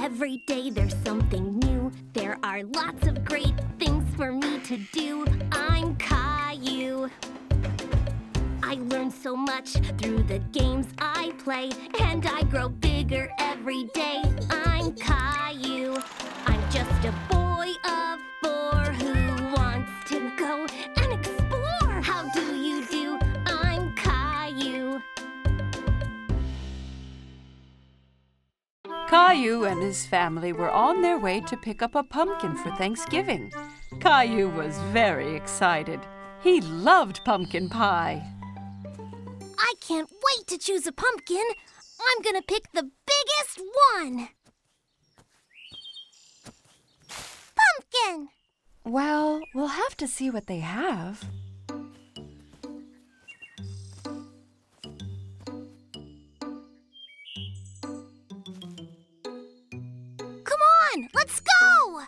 Every day there's something new. There are lots of great things for me to do. I'm Caillou. I learn so much through the games I play, and I grow bigger every day. I'm Caillou. I'm just a boy of 4 who wants to go and explore. How do you do? I'm Caillou. Caillou and his family were on their way to pick up a pumpkin for Thanksgiving. Caillou was very excited. He loved pumpkin pie. I can't wait to choose a pumpkin. I'm gonna pick the biggest one. Pumpkin! Well, we'll have to see what they have. Come on, let's go!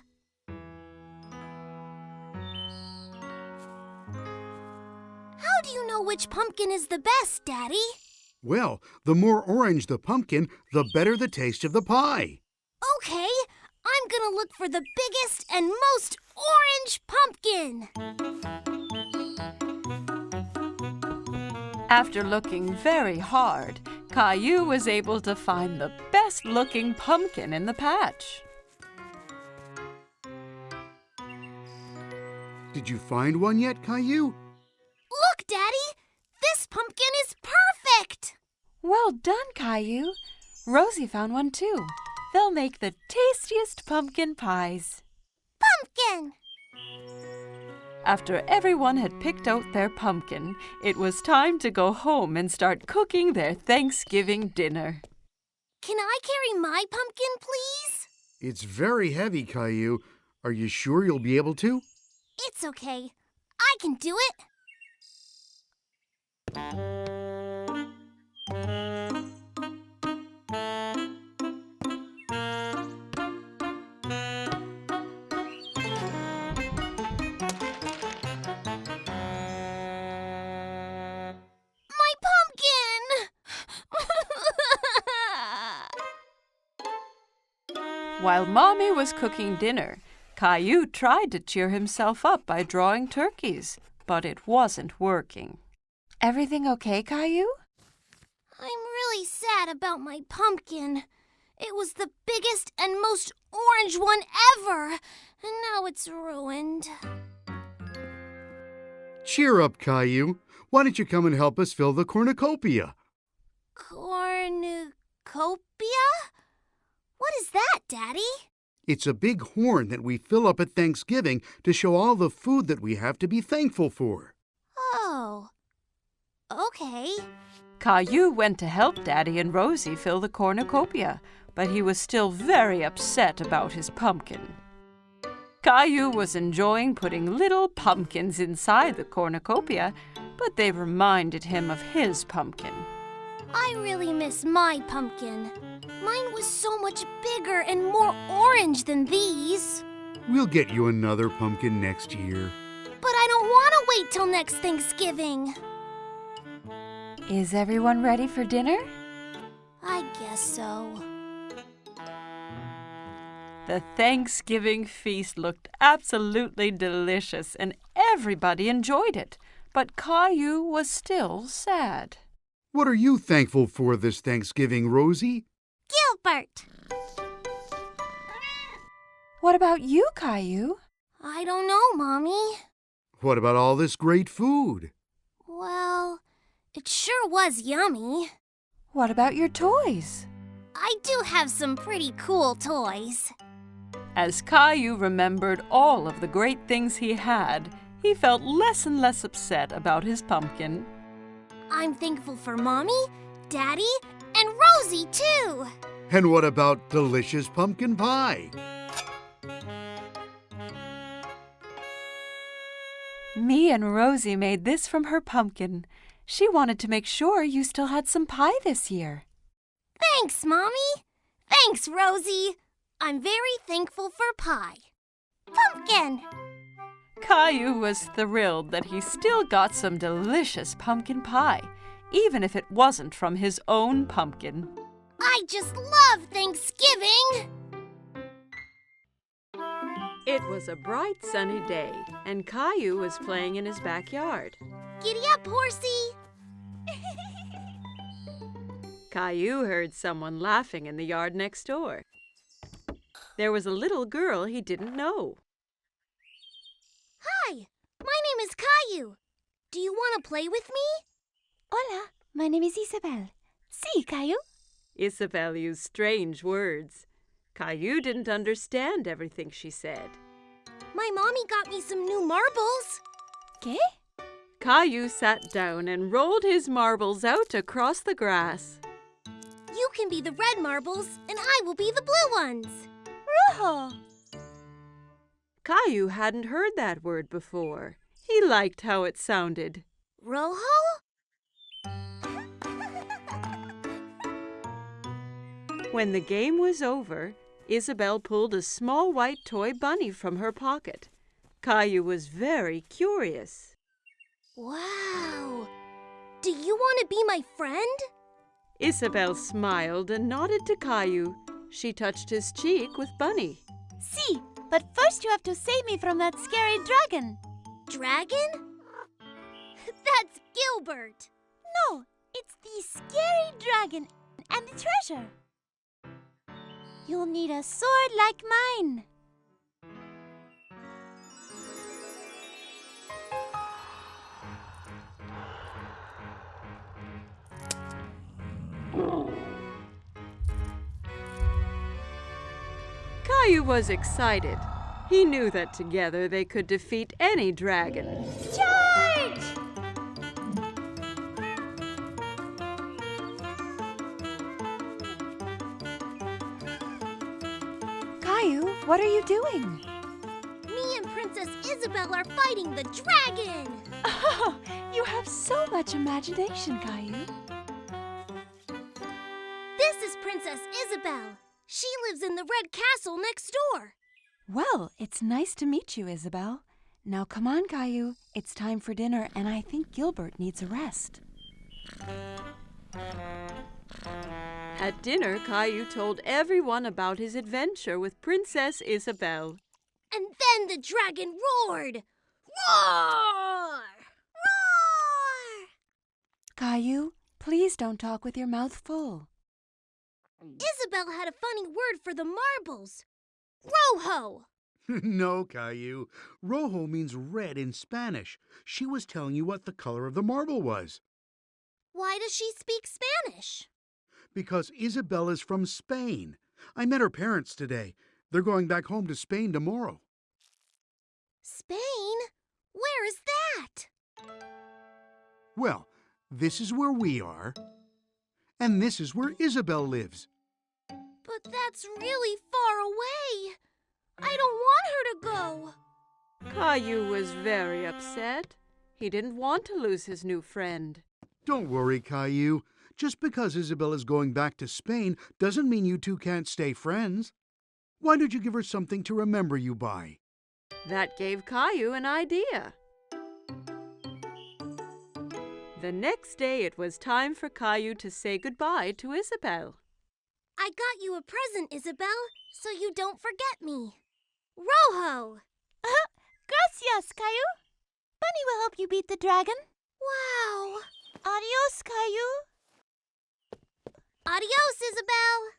How do you know which pumpkin is the best, Daddy? Well, the more orange the pumpkin, the better the taste of the pie. Okay, I'm gonna look for the biggest and most orange pumpkin. After looking very hard, Caillou was able to find the best-looking pumpkin in the patch. Did you find one yet, Caillou? Look, Daddy! This pumpkin is perfect! Well done, Caillou. Rosie found one too. They'll make the tastiest pumpkin pies. Pumpkin! After everyone had picked out their pumpkin, it was time to go home and start cooking their Thanksgiving dinner. Can I carry my pumpkin, please? It's very heavy, Caillou. Are you sure you'll be able to? It's okay. I can do it. While Mommy was cooking dinner, Caillou tried to cheer himself up by drawing turkeys, but it wasn't working. Everything okay, Caillou? I'm really sad about my pumpkin. It was the biggest and most orange one ever, and now it's ruined. Cheer up, Caillou. Why don't you come and help us fill the cornucopia? Cornucopia? What is that, Daddy? It's a big horn that we fill up at Thanksgiving to show all the food that we have to be thankful for. Oh, okay. Caillou went to help Daddy and Rosie fill the cornucopia, but he was still very upset about his pumpkin. Caillou was enjoying putting little pumpkins inside the cornucopia, but they reminded him of his pumpkin. I really miss my pumpkin. Mine was so much bigger and more orange than these. We'll get you another pumpkin next year. But I don't want to wait till next Thanksgiving. Is everyone ready for dinner? I guess so. The Thanksgiving feast looked absolutely delicious and everybody enjoyed it, but Caillou was still sad. What are you thankful for this Thanksgiving, Rosie? Gilbert! What about you, Caillou? I don't know, Mommy. What about all this great food? Well, it sure was yummy. What about your toys? I do have some pretty cool toys. As Caillou remembered all of the great things he had, he felt less and less upset about his pumpkin. I'm thankful for Mommy, Daddy, and Rosie, too. And what about delicious pumpkin pie? Me and Rosie made this from her pumpkin. She wanted to make sure you still had some pie this year. Thanks, Mommy. Thanks, Rosie. I'm very thankful for pie. Pumpkin! Caillou was thrilled that he still got some delicious pumpkin pie, even if it wasn't from his own pumpkin. I just love Thanksgiving! It was a bright sunny day, and Caillou was playing in his backyard. Giddy up, horsey! Caillou heard someone laughing in the yard next door. There was a little girl he didn't know. Hi, my name is Caillou. Do you want to play with me? Hola, my name is Isabel. Sí, Caillou. Isabel used strange words. Caillou didn't understand everything she said. My mommy got me some new marbles. ¿Qué? Caillou sat down and rolled his marbles out across the grass. You can be the red marbles, and I will be the blue ones. Rojo. Caillou hadn't heard that word before. He liked how it sounded. Rojo? When the game was over, Isabel pulled a small white toy bunny from her pocket. Caillou was very curious. Wow! Do you want to be my friend? Isabel smiled and nodded to Caillou. She touched his cheek with Bunny. Sí, but first you have to save me from that scary dragon. Dragon? That's Gilbert. No, it's the scary dragon and the treasure. You'll need a sword like mine. Caillou was excited. He knew that together they could defeat any dragon. Charge! Caillou, what are you doing? Me and Princess Isabel are fighting the dragon. Oh, you have so much imagination, Caillou. This is Princess Isabel. She lives in the red castle next door. Well, it's nice to meet you, Isabel. Now come on, Caillou. It's time for dinner, and I think Gilbert needs a rest. At dinner, Caillou told everyone about his adventure with Princess Isabel. And then the dragon roared. Roar! Roar! Caillou, please don't talk with your mouth full. Isabel had a funny word for the marbles. Rojo! No, Caillou. Rojo means red in Spanish. She was telling you what the color of the marble was. Why does she speak Spanish? Because Isabel is from Spain. I met her parents today. They're going back home to Spain tomorrow. Spain? Where is that? Well, this is where we are. And this is where Isabel lives. But that's really far away. I don't want her to go. Caillou was very upset. He didn't want to lose his new friend. Don't worry, Caillou. Just because Isabel is going back to Spain doesn't mean you two can't stay friends. Why don't you give her something to remember you by? That gave Caillou an idea. The next day it was time for Caillou to say goodbye to Isabel. I got you a present, Isabel, so you don't forget me. Rojo! Gracias, Caillou. Bunny will help you beat the dragon. Wow! Adios, Caillou. Adios, Isabel!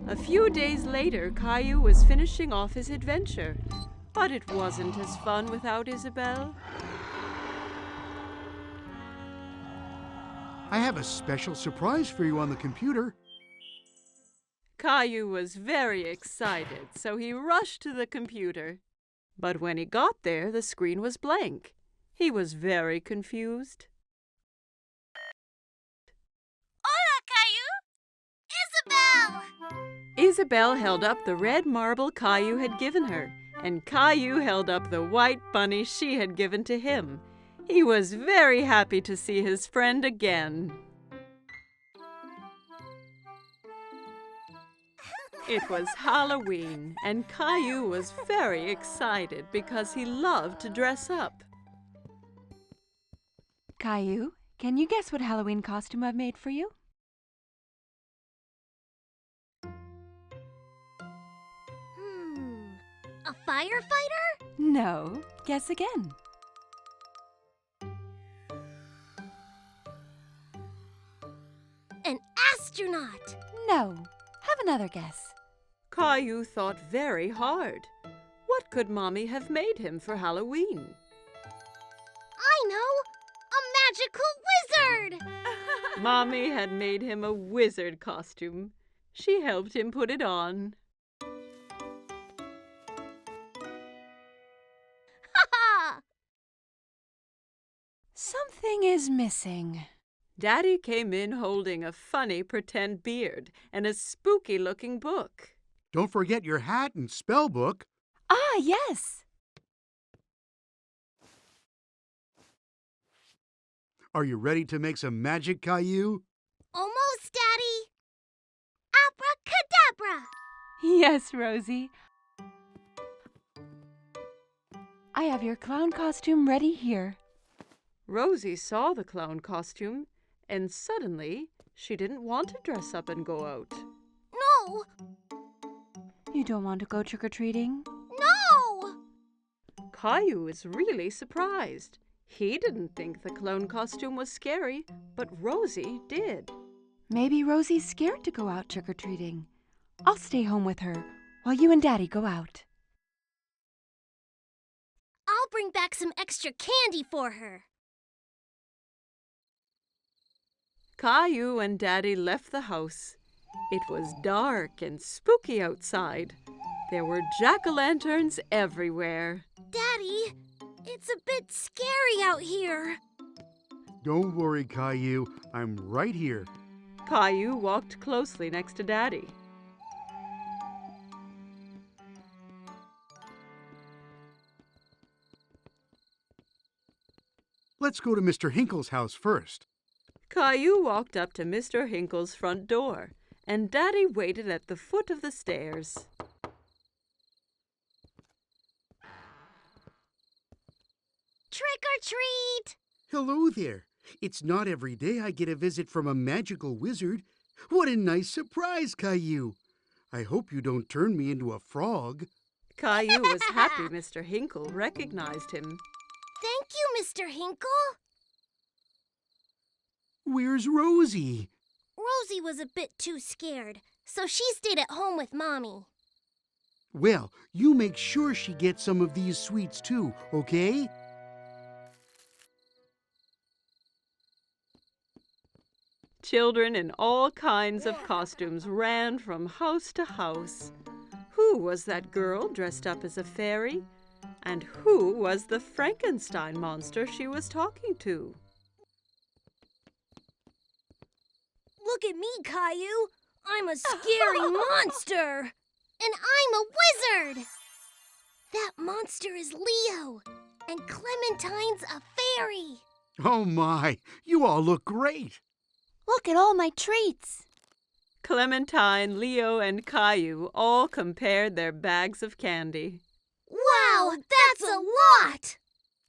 A few days later, Caillou was finishing off his adventure. But it wasn't as fun without Isabel. I have a special surprise for you on the computer. Caillou was very excited, so he rushed to the computer. But when he got there, the screen was blank. He was very confused. Isabel! Isabel held up the red marble Caillou had given her, and Caillou held up the white bunny she had given to him. He was very happy to see his friend again. It was Halloween, and Caillou was very excited because he loved to dress up. Caillou, can you guess what Halloween costume I've made for you? A firefighter? No. Guess again. An astronaut? No. Have another guess. Caillou thought very hard. What could Mommy have made him for Halloween? I know! A magical wizard! Mommy had made him a wizard costume. She helped him put it on. Ha! Something is missing. Daddy came in holding a funny pretend beard and a spooky-looking book. Don't forget your hat and spell book. Ah, yes. Are you ready to make some magic, Caillou? Almost, Daddy. Abracadabra! Yes, Rosie. I have your clown costume ready here. Rosie saw the clown costume, and suddenly she didn't want to dress up and go out. No! You don't want to go trick-or-treating? No! Caillou is really surprised. He didn't think the clown costume was scary, but Rosie did. Maybe Rosie's scared to go out trick-or-treating. I'll stay home with her while you and Daddy go out. I'll bring back some extra candy for her. Caillou and Daddy left the house. It was dark and spooky outside. There were jack-o'-lanterns everywhere. Daddy, it's a bit scary out here. Don't worry, Caillou. I'm right here. Caillou walked closely next to Daddy. Let's go to Mr. Hinkle's house first. Caillou walked up to Mr. Hinkle's front door, and Daddy waited at the foot of the stairs. Trick or treat! Hello there. It's not every day I get a visit from a magical wizard. What a nice surprise, Caillou. I hope you don't turn me into a frog. Caillou was happy Mr. Hinkle recognized him. Thank you, Mr. Hinkle. Where's Rosie? Rosie was a bit too scared, so she stayed at home with Mommy. Well, you make sure she gets some of these sweets too, okay? Children in all kinds of costumes ran from house to house. Who was that girl dressed up as a fairy? And who was the Frankenstein monster she was talking to? Look at me, Caillou. I'm a scary monster. And I'm a wizard. That monster is Leo. And Clementine's a fairy. Oh my, you all look great. Look at all my treats. Clementine, Leo, and Caillou all compared their bags of candy. Wow, that's a lot!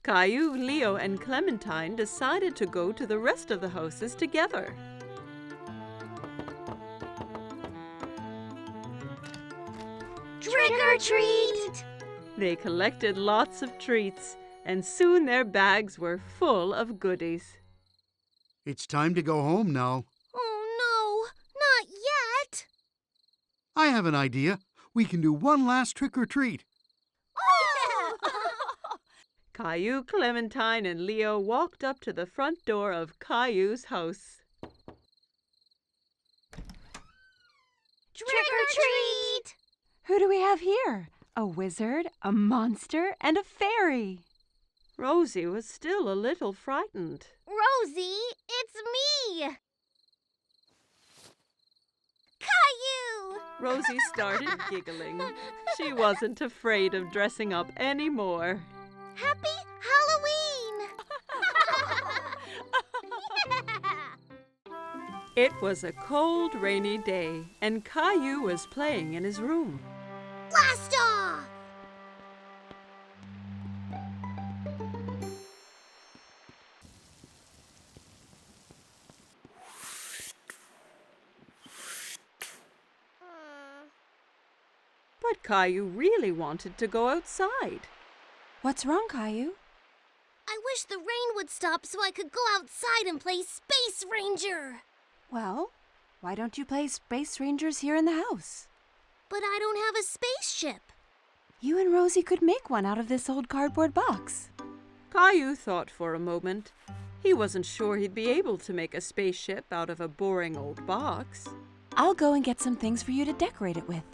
Caillou, Leo, and Clementine decided to go to the rest of the houses together. Trick or treat! They collected lots of treats, and soon their bags were full of goodies. It's time to go home now. Oh no, not yet! I have an idea. We can do one last trick or treat. Oh! Caillou, Clementine, and Leo walked up to the front door of Caillou's house. Trick or treat! Who do we have here? A wizard, a monster, and a fairy. Rosie was still a little frightened. Rosie, it's me! Caillou! Rosie started giggling. She wasn't afraid of dressing up anymore. Happy Halloween! It was a cold, rainy day, and Caillou was playing in his room. Blast off! But Caillou really wanted to go outside. What's wrong, Caillou? I wish the rain would stop so I could go outside and play Space Ranger. Well, why don't you play Space Rangers here in the house? But I don't have a spaceship. You and Rosie could make one out of this old cardboard box. Caillou thought for a moment. He wasn't sure he'd be able to make a spaceship out of a boring old box. I'll go and get some things for you to decorate it with.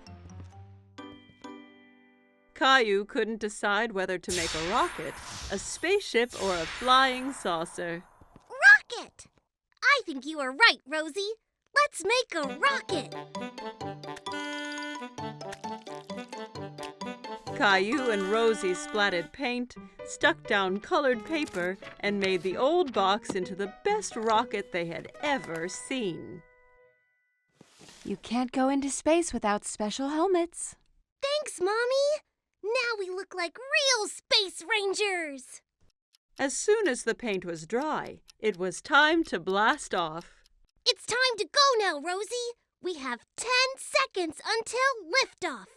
Caillou couldn't decide whether to make a rocket, a spaceship, or a flying saucer. Rocket! I think you are right, Rosie. Let's make a rocket. Caillou and Rosie splatted paint, stuck down colored paper, and made the old box into the best rocket they had ever seen. You can't go into space without special helmets. Thanks, Mommy. Now we look like real Space Rangers. As soon as the paint was dry, it was time to blast off. It's time to go now, Rosie. We have 10 seconds until liftoff.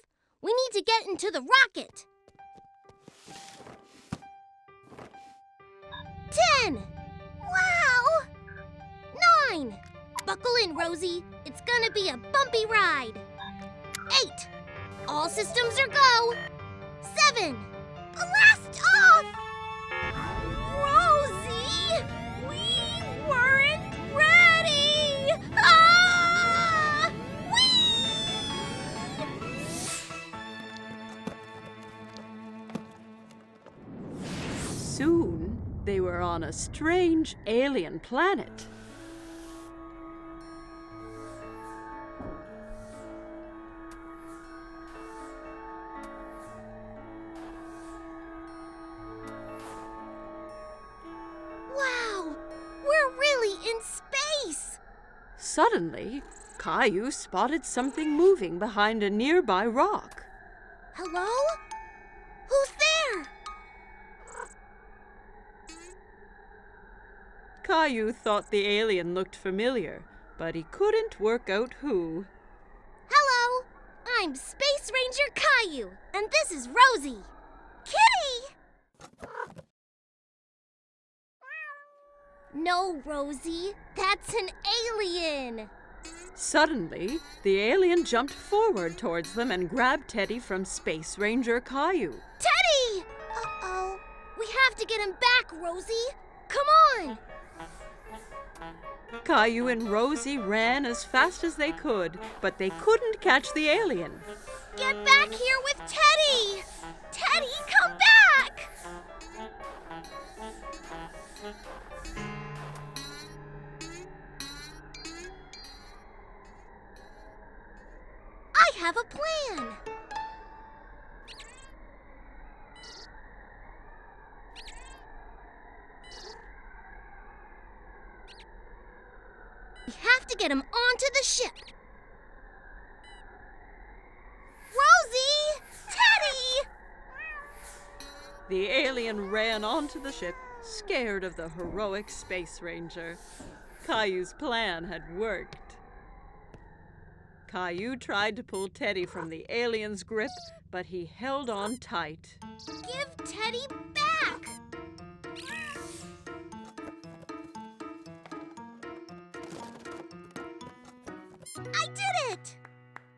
We need to get into the rocket. 10. Wow. 9. Buckle in, Rosie. It's gonna be a bumpy ride. 8. All systems are go. 7. Blast off! Rosie! We weren't ready! Ah! Soon, they were on a strange alien planet. Wow! We're really in space! Suddenly, Caillou spotted something moving behind a nearby rock. Hello? Who's there? Caillou thought the alien looked familiar, but he couldn't work out who. Hello! I'm Space Ranger Caillou, and this is Rosie. Kitty! No, Rosie, that's an alien. Suddenly, the alien jumped forward towards them and grabbed Teddy from Space Ranger Caillou. Teddy! Uh-oh. We have to get him back, Rosie. Come on! Caillou and Rosie ran as fast as they could, but they couldn't catch the alien. Get back here with Teddy! Teddy, come back! I have a plan. We have to get him onto the ship. Rosie! Teddy! The alien ran onto the ship, scared of the heroic Space Ranger. Caillou's plan had worked. Caillou tried to pull Teddy from the alien's grip, but he held on tight. Give Teddy back! I did it!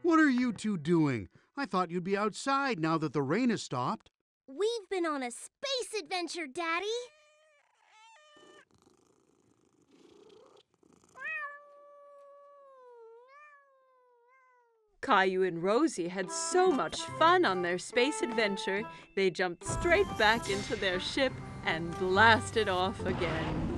What are you two doing? I thought you'd be outside now that the rain has stopped. We've been on a space adventure, Daddy. Caillou and Rosie had so much fun on their space adventure, they jumped straight back into their ship and blasted off again.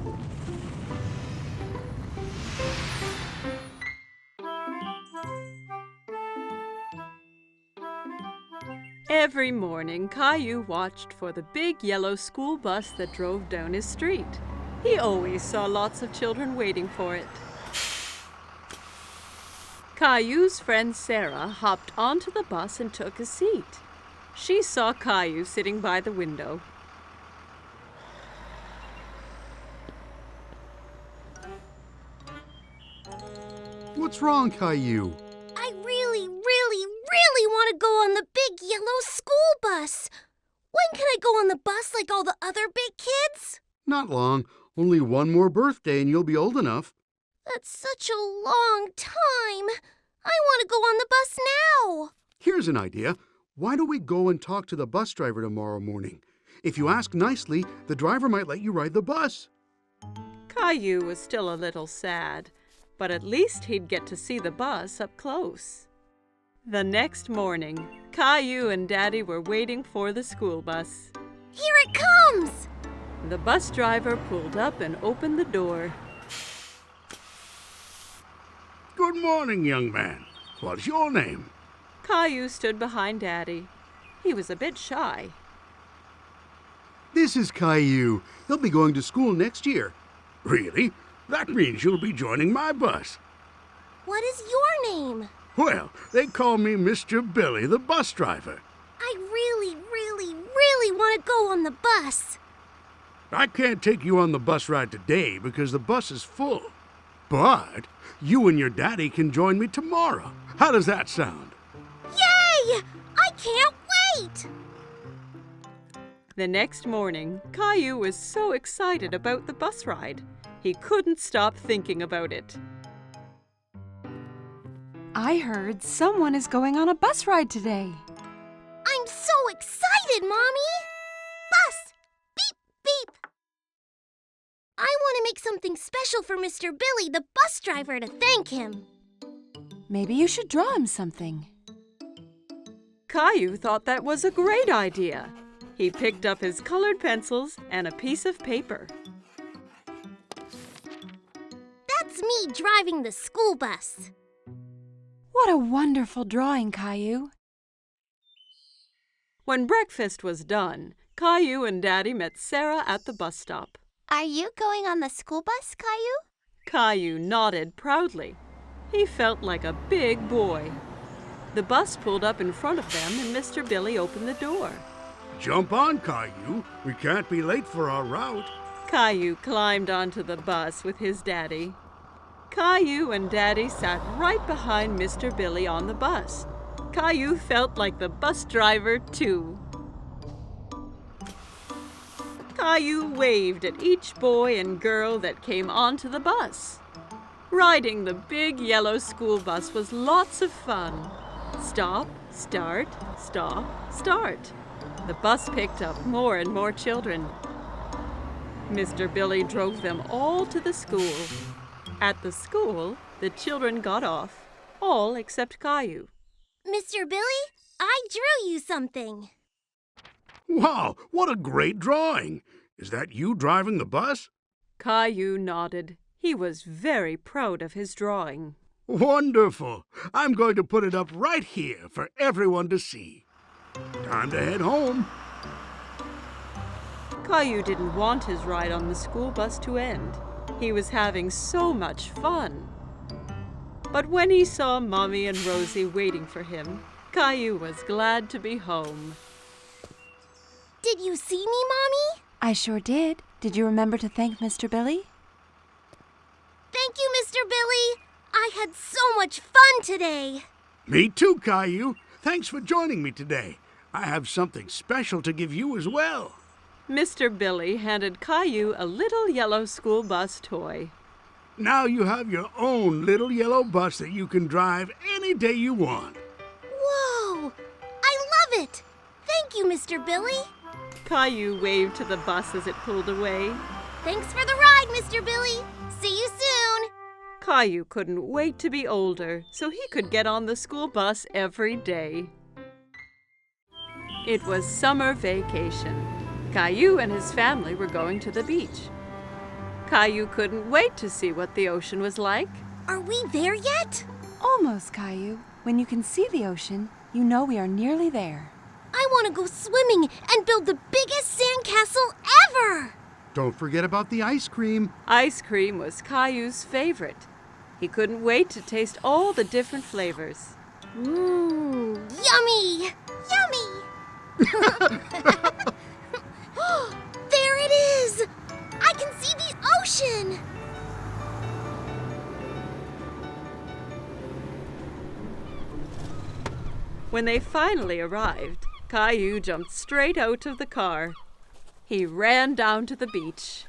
Every morning, Caillou watched for the big yellow school bus that drove down his street. He always saw lots of children waiting for it. Caillou's friend Sarah hopped onto the bus and took a seat. She saw Caillou sitting by the window. What's wrong, Caillou? I really want to go on the big yellow school bus. When can I go on the bus like all the other big kids? Not long. Only one more birthday and you'll be old enough. That's such a long time. I want to go on the bus now. Here's an idea. Why don't we go and talk to the bus driver tomorrow morning? If you ask nicely, the driver might let you ride the bus. Caillou was still a little sad, but at least he'd get to see the bus up close. The next morning, Caillou and Daddy were waiting for the school bus. Here it comes! The bus driver pulled up and opened the door. Good morning, young man. What's your name? Caillou stood behind Daddy. He was a bit shy. This is Caillou. He'll be going to school next year. Really? That means you'll be joining my bus. What is your name? Well, they call me Mr. Billy, the bus driver. I really want to go on the bus. I can't take you on the bus ride today because the bus is full. But you and your daddy can join me tomorrow. How does that sound? Yay! I can't wait! The next morning, Caillou was so excited about the bus ride. He couldn't stop thinking about it. I heard someone is going on a bus ride today. I'm so excited, Mommy! Bus! Beep, beep! I want to make something special for Mr. Billy, the bus driver, to thank him. Maybe you should draw him something. Caillou thought that was a great idea. He picked up his colored pencils and a piece of paper. That's me driving the school bus. What a wonderful drawing, Caillou. When breakfast was done, Caillou and Daddy met Sarah at the bus stop. Are you going on the school bus, Caillou? Caillou nodded proudly. He felt like a big boy. The bus pulled up in front of them and Mr. Billy opened the door. Jump on, Caillou. We can't be late for our route. Caillou climbed onto the bus with his daddy. Caillou and Daddy sat right behind Mr. Billy on the bus. Caillou felt like the bus driver, too. Caillou waved at each boy and girl that came onto the bus. Riding the big yellow school bus was lots of fun. Stop, start, stop, start. The bus picked up more and more children. Mr. Billy drove them all to the school. At the school, the children got off, all except Caillou. Mr. Billy, I drew you something. Wow, what a great drawing. Is that you driving the bus? Caillou nodded. He was very proud of his drawing. Wonderful. I'm going to put it up right here for everyone to see. Time to head home. Caillou didn't want his ride on the school bus to end. He was having so much fun. But when he saw Mommy and Rosie waiting for him, Caillou was glad to be home. Did you see me, Mommy? I sure did. Did you remember to thank Mr. Billy? Thank you, Mr. Billy. I had so much fun today. Me too, Caillou. Thanks for joining me today. I have something special to give you as well. Mr. Billy handed Caillou a little yellow school bus toy. Now you have your own little yellow bus that you can drive any day you want. Whoa! I love it! Thank you, Mr. Billy. Caillou waved to the bus as it pulled away. Thanks for the ride, Mr. Billy. See you soon. Caillou couldn't wait to be older so he could get on the school bus every day. It was summer vacation. Caillou and his family were going to the beach. Caillou couldn't wait to see what the ocean was like. Are we there yet? Almost, Caillou. When you can see the ocean, you know we are nearly there. I want to go swimming and build the biggest sandcastle ever! Don't forget about the ice cream. Ice cream was Caillou's favorite. He couldn't wait to taste all the different flavors. Mmm, yummy! Yummy! There it is! I can see the ocean! When they finally arrived, Caillou jumped straight out of the car. He ran down to the beach.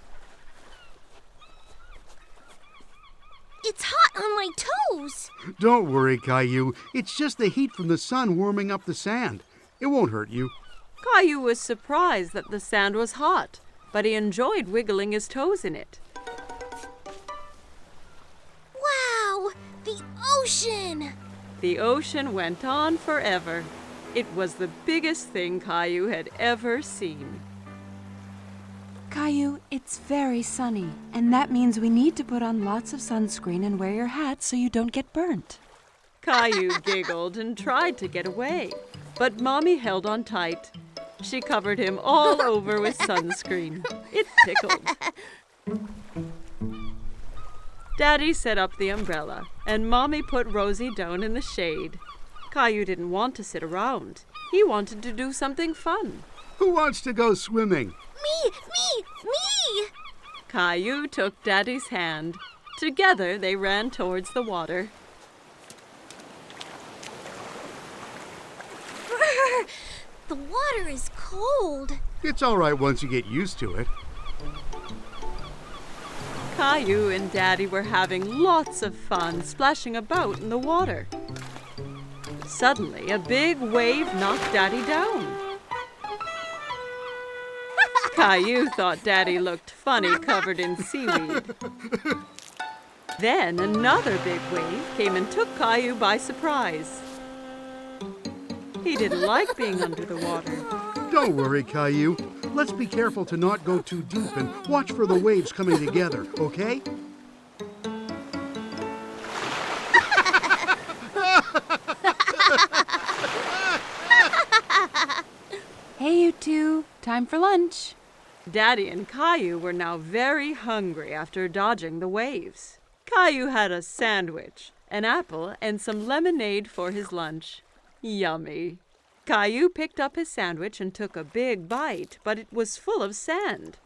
It's hot on my toes. Don't worry, Caillou. It's just the heat from the sun warming up the sand. It won't hurt you. Caillou was surprised that the sand was hot, but he enjoyed wiggling his toes in it. Wow, the ocean. The ocean went on forever. It was the biggest thing Caillou had ever seen. Caillou, it's very sunny, and that means we need to put on lots of sunscreen and wear your hat so you don't get burnt. Caillou giggled and tried to get away, but Mommy held on tight. She covered him all over with sunscreen. It tickled. Daddy set up the umbrella, and Mommy put Rosie down in the shade. Caillou didn't want to sit around. He wanted to do something fun. Who wants to go swimming? Me! Caillou took Daddy's hand. Together they ran towards the water. Brr, the water is cold. It's all right once you get used to it. Caillou and Daddy were having lots of fun splashing about in the water. Suddenly, a big wave knocked Daddy down. Caillou thought Daddy looked funny covered in seaweed. Then another big wave came and took Caillou by surprise. He didn't like being under the water. Don't worry, Caillou. Let's be careful to not go too deep and watch for the waves coming together, okay? Hey, you two, time for lunch. Daddy and Caillou were now very hungry after dodging the waves. Caillou had a sandwich, an apple, and some lemonade for his lunch. Yummy. Caillou picked up his sandwich and took a big bite, but it was full of sand.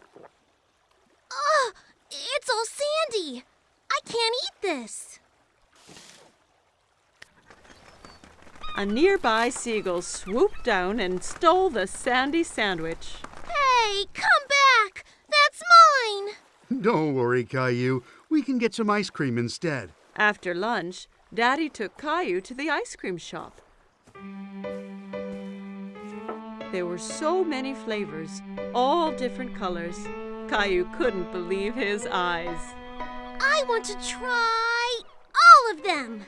Ugh, it's all sandy. I can't eat this. A nearby seagull swooped down and stole the sandy sandwich. Hey, come back! That's mine! Don't worry, Caillou. We can get some ice cream instead. After lunch, Daddy took Caillou to the ice cream shop. There were so many flavors, all different colors. Caillou couldn't believe his eyes. I want to try all of them.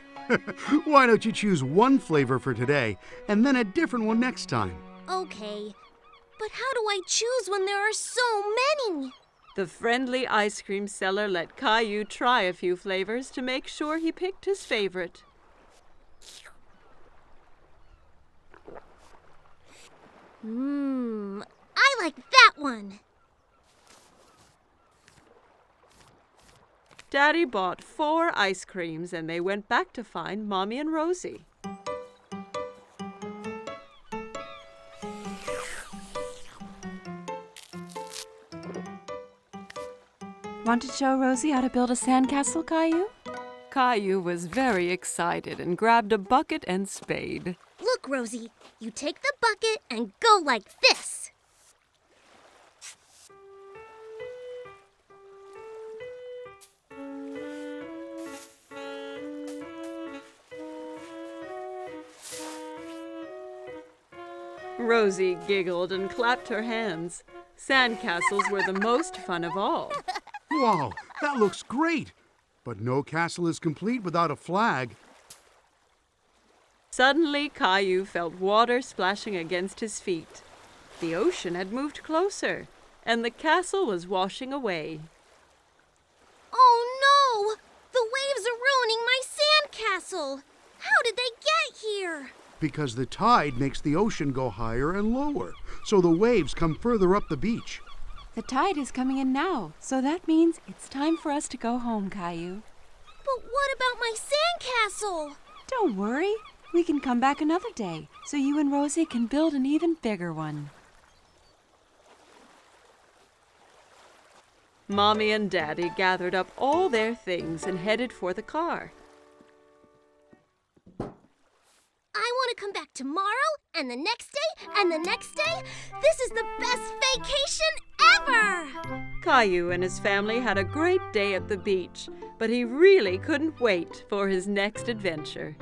Why don't you choose one flavor for today and then a different one next time? Okay, but how do I choose when there are so many? The friendly ice cream seller let Caillou try a few flavors to make sure he picked his favorite. I like that one. Daddy bought 4 ice creams and they went back to find Mommy and Rosie. Want to show Rosie how to build a sandcastle, Caillou? Caillou was very excited and grabbed a bucket and spade. Look, Rosie, you take the bucket and go like this. Rosie giggled and clapped her hands. Sandcastles were the most fun of all. Wow, that looks great! But no castle is complete without a flag. Suddenly, Caillou felt water splashing against his feet. The ocean had moved closer, and the castle was washing away. Oh no! The waves are ruining my sandcastle! How did they get here? Because the tide makes the ocean go higher and lower, so the waves come further up the beach. The tide is coming in now, so that means it's time for us to go home, Caillou. But what about my sandcastle? Don't worry. We can come back another day, so you and Rosie can build an even bigger one. Mommy and Daddy gathered up all their things and headed for the car. I want to come back tomorrow, and the next day, and the next day. This is the best vacation ever! Caillou and his family had a great day at the beach, but he really couldn't wait for his next adventure.